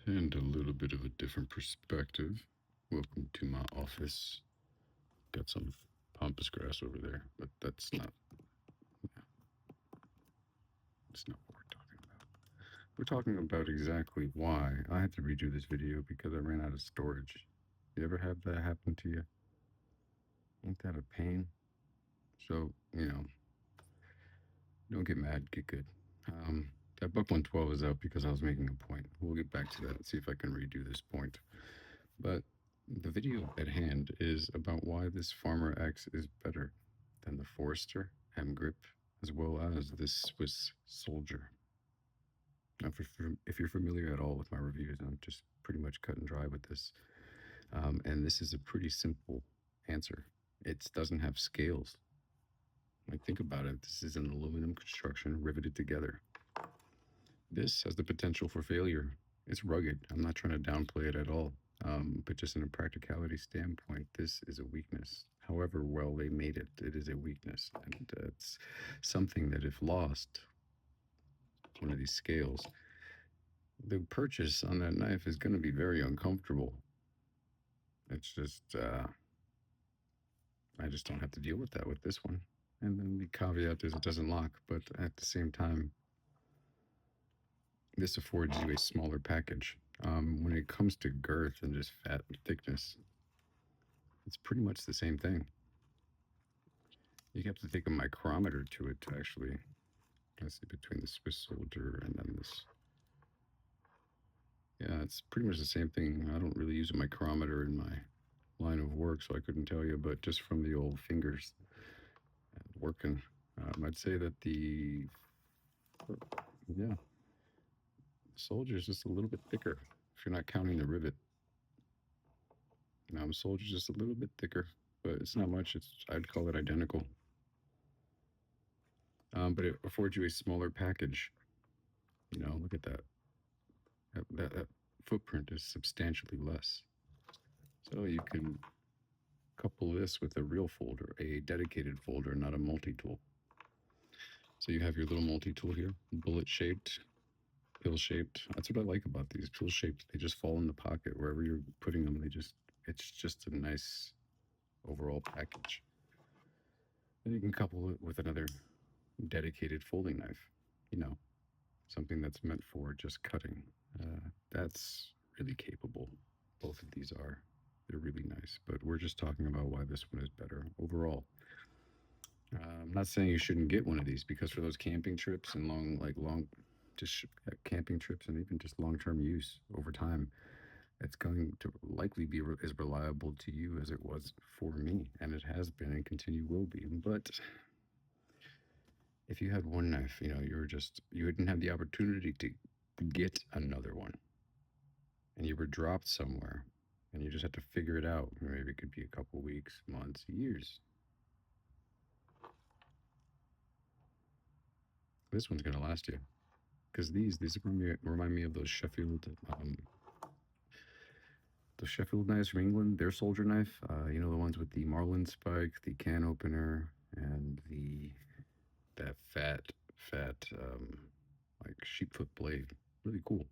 And a little bit of a different perspective. Welcome to my office. Got some pampas grass over there, but that's not what we're talking about. We're talking about exactly why I had to redo this video because I ran out of storage. You ever have that happen to you? Ain't that a pain? So, don't get mad, get good. That buck 112 is out because I was making a point. We'll get back to that and see if I can redo this point. But the video at hand is about why this Farmer X is better than the Forester M Grip, as well as this Swiss Soldier. Now, if you're familiar at all with my reviews, I'm just pretty much cut and dry with this. And this is a pretty simple answer. It doesn't have scales. Like, think about it. This is an aluminum construction riveted together. This has the potential for failure. It's rugged. I'm not trying to downplay it at all. But just in a practicality standpoint, this is a weakness. However well they made it, it is a weakness. And it's something that if lost, one of these scales, the purchase on that knife is going to be very uncomfortable. It's just, I just don't have to deal with that with this one. And then the caveat is it doesn't lock, but at the same time, this affords you a smaller package. When it comes to girth and just fat and thickness, it's pretty much the same thing. You have to take a micrometer to it to actually, let's see, between the Swiss Soldier and then this. Yeah, it's pretty much the same thing. I don't really use a micrometer in my line of work, so I couldn't tell you, but just from the old fingers and working, I'd say that the Soldier is just a little bit thicker if you're not counting the rivet. Now, Soldier's just a little bit thicker, but it's not much. I'd call it identical. But it affords you a smaller package. Look at that. That footprint is substantially less. So you can couple this with a real folder, a dedicated folder, not a multi-tool. So you have your little multi-tool here, bullet-shaped, pill-shaped. That's what I like about these pill-shaped. They just fall in the pocket wherever you're putting them. It's just a nice overall package. Then you can couple it with another dedicated folding knife, something that's meant for just cutting. That's really capable. Both of these are. They're really nice, but we're just talking about why this one is better overall. I'm not saying you shouldn't get one of these, because for those camping trips and long camping trips and even just long-term use over time, it's going to likely be as reliable to you as it was for me, and it has been and will be. But if you had one knife, you didn't have the opportunity to get another one, and you were dropped somewhere, and you just had to figure it out. Maybe it could be a couple weeks, months, years. This one's gonna last you, because these remind me of those Sheffield knives from England. Their soldier knife, the ones with the marlin spike, the can opener, and that fat like sheepfoot blade. Really cool.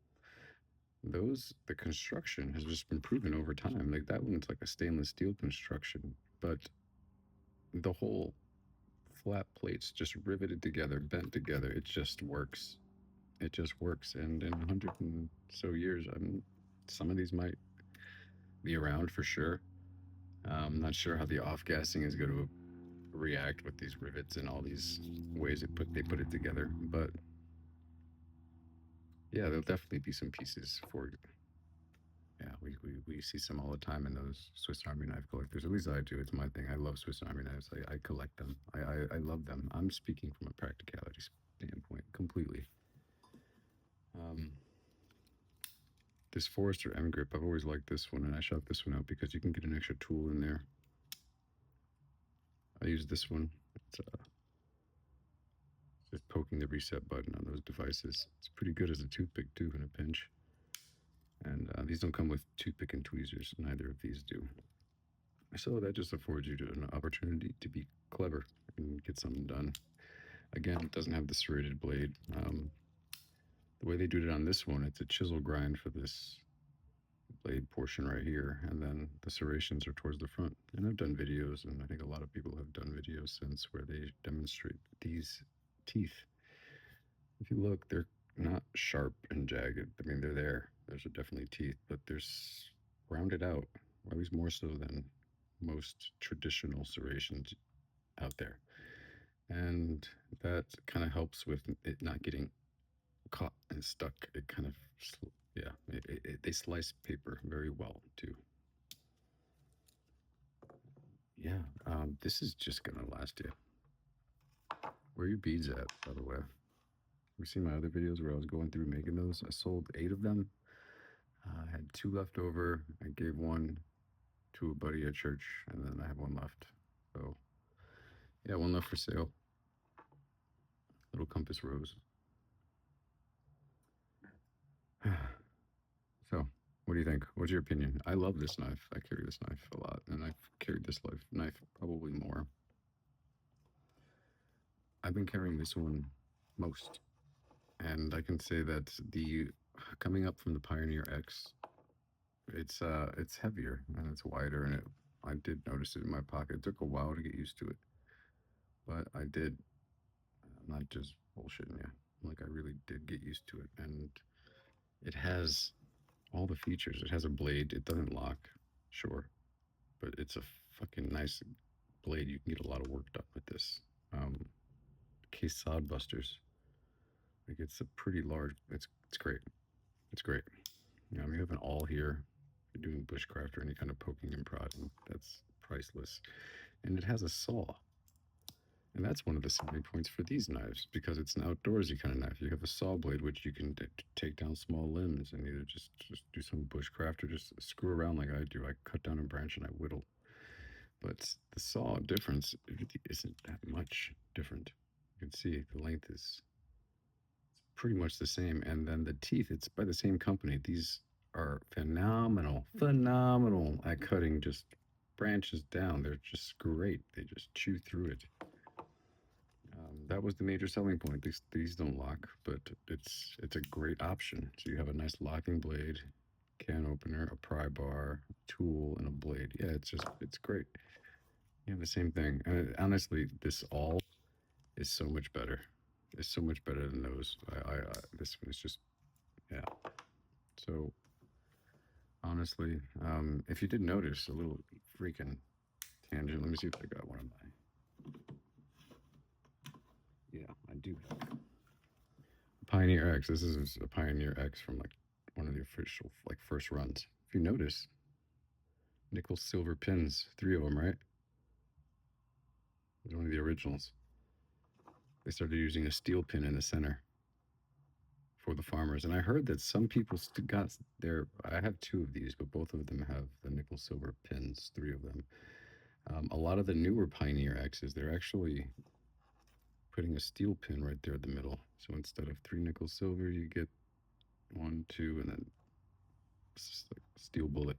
The construction has just been proven over time. Like, that one's like a stainless steel construction, but the whole flat plates just riveted together, bent together. It just works. It just works. And in 100 and so years, some of these might be around for sure. I'm not sure how the off-gassing is going to react with these rivets and all these ways they put it together, but yeah, there'll definitely be some pieces for you. Yeah, we see some all the time in those Swiss Army knife collectors. At least I do. It's my thing. I love Swiss Army knives. I collect them. I love them. I'm speaking from a practicality standpoint completely. This Forester M Grip, I've always liked this one, and I shot this one out because you can get an extra tool in there. I use this one. It's just poking the reset button on those devices. It's pretty good as a toothpick too in a pinch. And these don't come with toothpick and tweezers. Neither of these do. So that just affords you an opportunity to be clever and get something done. Again, it doesn't have the serrated blade. The The way they do it on this one, it's a chisel grind for this blade portion right here, and then the serrations are towards the front. And I've done videos, and I think a lot of people have done videos since where they demonstrate these teeth. If you look, they're not sharp and jagged. I mean, they're there. There's definitely teeth, but they're rounded out, or at least more so than most traditional serrations out there. And that kind of helps with it not getting caught and stuck. It kind of, yeah, they slice paper very well too. Yeah, this is just gonna last you. Where are your beads at, by the way? You seen my other videos where I was going through making those? I sold 8 of them. I had 2 left over. I gave 1 to a buddy at church, and then I have 1 left. So, yeah, 1 left for sale. Little compass rose. So, what do you think? What's your opinion? I love this knife. I carry this knife a lot, and I've carried this knife probably more. I've been carrying this one most, and I can say that the coming up from the Pioneer X, it's heavier and it's wider, and I did notice it in my pocket. It took a while to get used to it, but I did. I'm not just bullshitting you. Like, I really did get used to it, and it has all the features. It has a blade. It doesn't lock, sure, but it's a fucking nice blade. You can get a lot of work done with this. Case sod busters. Like, it's a pretty large. It's great. It's great. You know, I mean, you have an awl here. If you're doing bushcraft or any kind of poking and prodding, that's priceless. And it has a saw. And that's one of the selling points for these knives, because it's an outdoorsy kind of knife. You have a saw blade, which you can take down small limbs and either just do some bushcraft or just screw around like I do. I cut down a branch and I whittle. But the saw difference really isn't that much different. You can see the length is pretty much the same. And then the teeth, it's by the same company. These are phenomenal at cutting just branches down. They're just great. They just chew through it. That was the major selling point. These don't lock, but it's a great option. So you have a nice locking blade, can opener, a pry bar, tool, and a blade. Yeah, it's great. You have the same thing. And honestly, this all is so much better. It's so much better than those. This one is just, yeah. So honestly, if you did notice, a little freaking tangent. Let me see if I got one of my. Yeah, I do. Pioneer X. This is a Pioneer X from like one of the official like first runs. If you notice, nickel silver pins, 3 of them, right? It's one of the originals. They started using a steel pin in the center for the farmers, and I heard that some people still got their. I have 2 of these, but both of them have the nickel silver pins. 3 of them. A lot of the newer Pioneer X's, they're actually putting a steel pin right there in the middle. So instead of 3 nickel silver, you get 1, 2, and then like steel bullet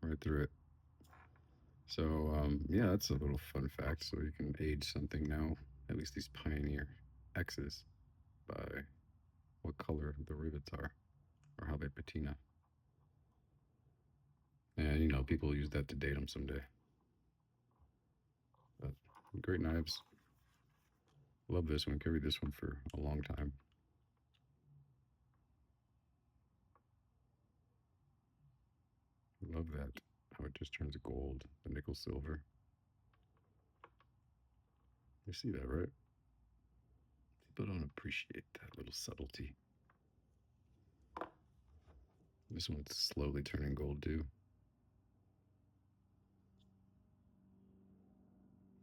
right through it. So yeah, that's a little fun fact. So you can age something now, at least these Pioneer X's, by what color the rivets are or how they patina. And you know, people use that to date them someday. But great knives. Love this one. Carried this one for a long time. Love that. How it just turns gold, the nickel silver. You see that, right? People don't appreciate that little subtlety. This one's slowly turning gold too.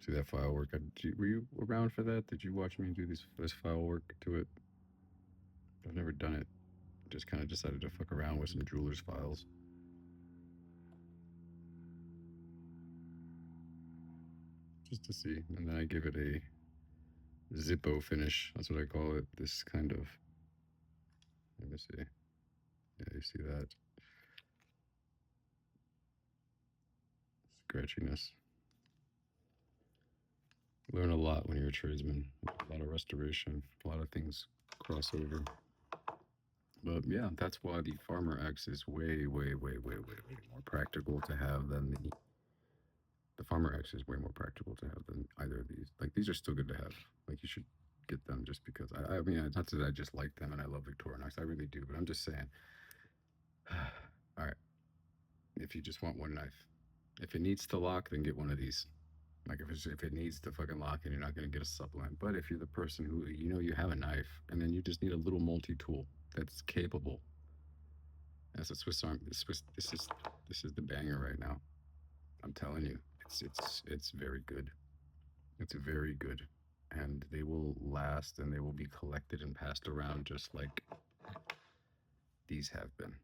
See that file work? Were you around for that? Did you watch me do this file work to it? I've never done it. Just kind of decided to fuck around with some jeweler's files. Just to see. And then I give it a Zippo finish. That's what I call it. This kind of, let me see. Yeah, you see that? Scratchiness. Learn a lot when you're a tradesman. A lot of restoration. A lot of things cross over. But yeah, that's why the Farmer X is way, way, way, way, way, way more practical to have than the Farmer X is way more practical to have than either of these. Like these are still good to have. Like you should get them just because I mean it's not that I just like them and I love Victorinox. I really do, but I'm just saying. All right, if you just want one knife, if it needs to lock, then get one of these. Like if it needs to fucking lock and you're not gonna get a supplement. But if you're the person who you know you have a knife and then you just need a little multi-tool that's capable. That's a Swiss Army. This is the banger right now. I'm telling you, it's very good. It's very good, and they will last, and they will be collected and passed around just like these have been.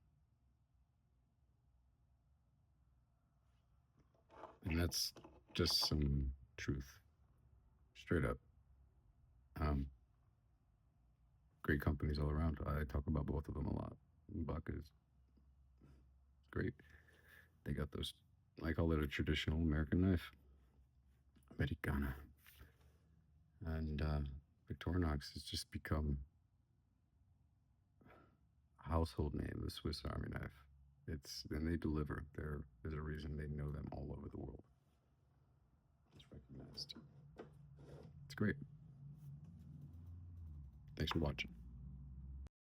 And that's just some truth, straight up. Um, Great companies all around. I talk about both of them a lot. Buck is great. They got those. I call it a traditional American knife, Americana, and Victorinox has just become household name, the Swiss Army knife. And they deliver. There's a reason they know them all over the world. It's recognized. It's great. Thanks for watching.